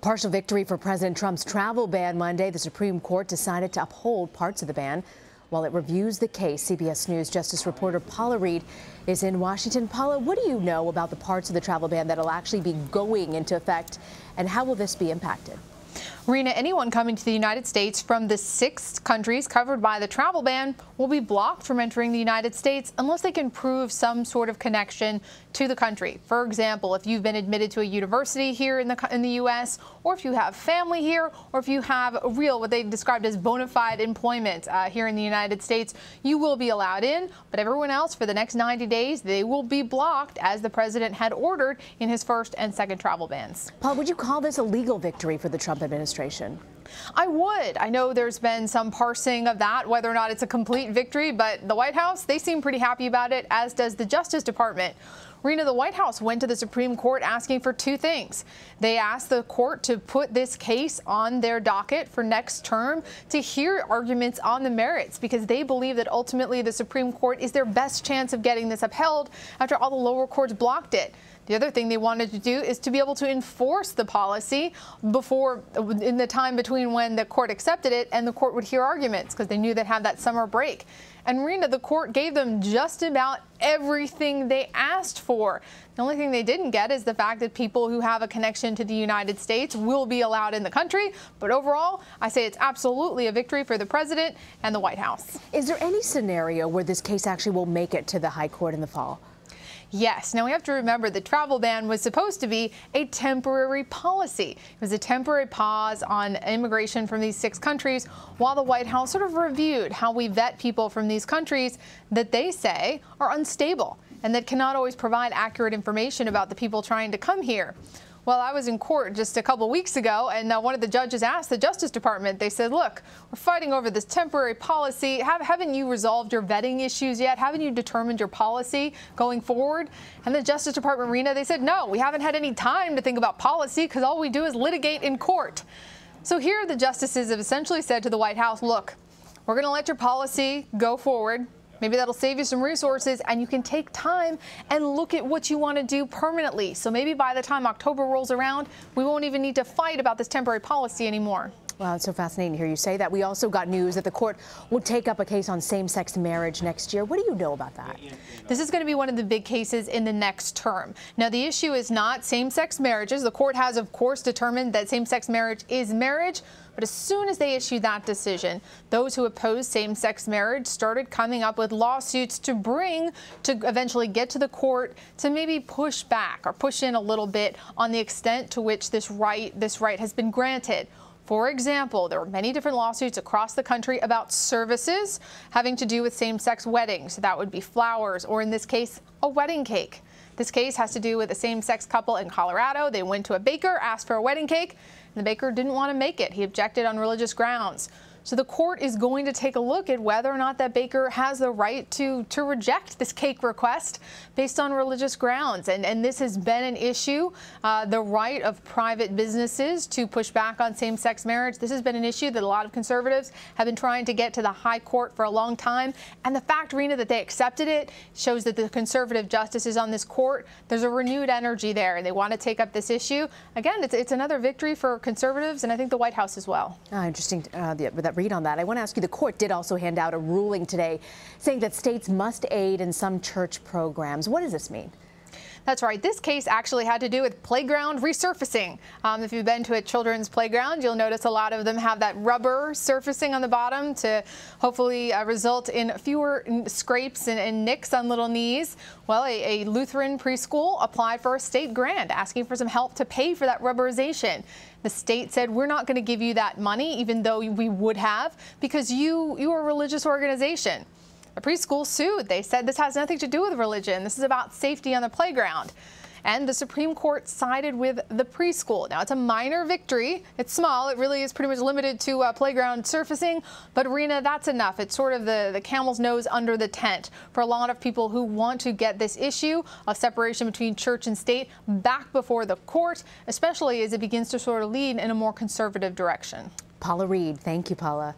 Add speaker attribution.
Speaker 1: Partial victory for President Trump's travel ban Monday. The Supreme Court decided to uphold parts of the ban while it reviews the case. CBS News Justice reporter Paula Reid is in Washington. Paula, what do you know about the parts of the travel ban that will actually be going into effect, and how will this be impacted?
Speaker 2: Rena, anyone coming to the United States from the 6 countries covered by the travel ban will be blocked from entering the United States unless they can prove some sort of connection to the country. For example, if you've been admitted to a university here in the U.S., or if you have family here, or if you have a real, what they described as bona fide employment here in the United States, you will be allowed in. But everyone else, for the next 90 days, they will be blocked, as the president had ordered in his first and second travel bans.
Speaker 1: Paul, would you call this a legal victory for the Trump administration?
Speaker 2: I would. I know there's been some parsing of that, whether or not it's a complete victory, but the White House, they seem pretty happy about it, as does the Justice Department. Rena, the White House went to the Supreme Court asking for 2 things. They asked the court to put this case on their docket for next term to hear arguments on the merits, because they believe that ultimately the Supreme Court is their best chance of getting this upheld after all the lower courts blocked it. The other thing they wanted to do is to be able to enforce the policy in the time between when the court accepted it and the court would hear arguments, because they knew they'd have that summer break. And Rena, the court gave them just about everything they asked for. The only thing they didn't get is the fact that people who have a connection to the United States will be allowed in the country. But overall, I say it's absolutely a victory for the president and the White House.
Speaker 1: Is there any scenario where this case actually will make it to the high court in the fall?
Speaker 2: Yes. Now, we have to remember the travel ban was supposed to be a temporary policy. It was a temporary pause on immigration from these 6 countries while the White House sort of reviewed how we vet people from these countries that they say are unstable and that cannot always provide accurate information about the people trying to come here. Well, I was in court just a couple weeks ago, and one of the judges asked the Justice Department, they said, look, we're fighting over this temporary policy. Haven't you resolved your vetting issues yet? Haven't you determined your policy going forward? And the Justice Department, Rena, they said, no, we haven't had any time to think about policy because all we do is litigate in court. So here the justices have essentially said to the White House, look, we're going to let your policy go forward. Maybe that'll save you some resources, and you can take time and look at what you want to do permanently. So maybe by the time October rolls around, we won't even need to fight about this temporary policy anymore.
Speaker 1: Wow, it's so fascinating to hear you say that. We also got news that the court will take up a case on same-sex marriage next year. What do you know about that?
Speaker 2: This is going to be one of the big cases in the next term. Now, the issue is not same-sex marriages. The court has, of course, determined that same-sex marriage is marriage. But as soon as they issued that decision, those who opposed same-sex marriage started coming up with lawsuits to eventually get to the court to maybe push back or push in a little bit on the extent to which this right has been granted. For example, there were many different lawsuits across the country about services having to do with same-sex weddings. That would be flowers, or in this case, a wedding cake. This case has to do with a same-sex couple in Colorado. They went to a baker, asked for a wedding cake, and the baker didn't want to make it. He objected on religious grounds. So the court is going to take a look at whether or not that baker has the right to reject this cake request based on religious grounds. And this has been an issue, the right of private businesses to push back on same-sex marriage. This has been an issue that a lot of conservatives have been trying to get to the high court for a long time. And the fact, Rena, that they accepted it shows that the conservative justices on this court, there's a renewed energy there, and they want to take up this issue. Again, it's another victory for conservatives, and I think the White House as well.
Speaker 1: Interesting with that read on that. I want to ask you, the court did also hand out a ruling today saying that states must aid in some church programs. What does this mean?
Speaker 2: That's right. This case actually had to do with playground resurfacing. If you've been to a children's playground, you'll notice a lot of them have that rubber surfacing on the bottom to hopefully result in fewer scrapes and nicks on little knees. Well, a Lutheran preschool applied for a state grant asking for some help to pay for that rubberization. The state said, we're not going to give you that money, even though we would have, because you are a religious organization. The preschool sued. They said this has nothing to do with religion. This is about safety on the playground. And the Supreme Court sided with the preschool. Now, it's a minor victory. It's small. It really is pretty much limited to playground surfacing. But, Rena, that's enough. It's sort of the camel's nose under the tent for a lot of people who want to get this issue of separation between church and state back before the court, especially as it begins to sort of lead in a more conservative direction.
Speaker 1: Paula Reid. Thank you, Paula.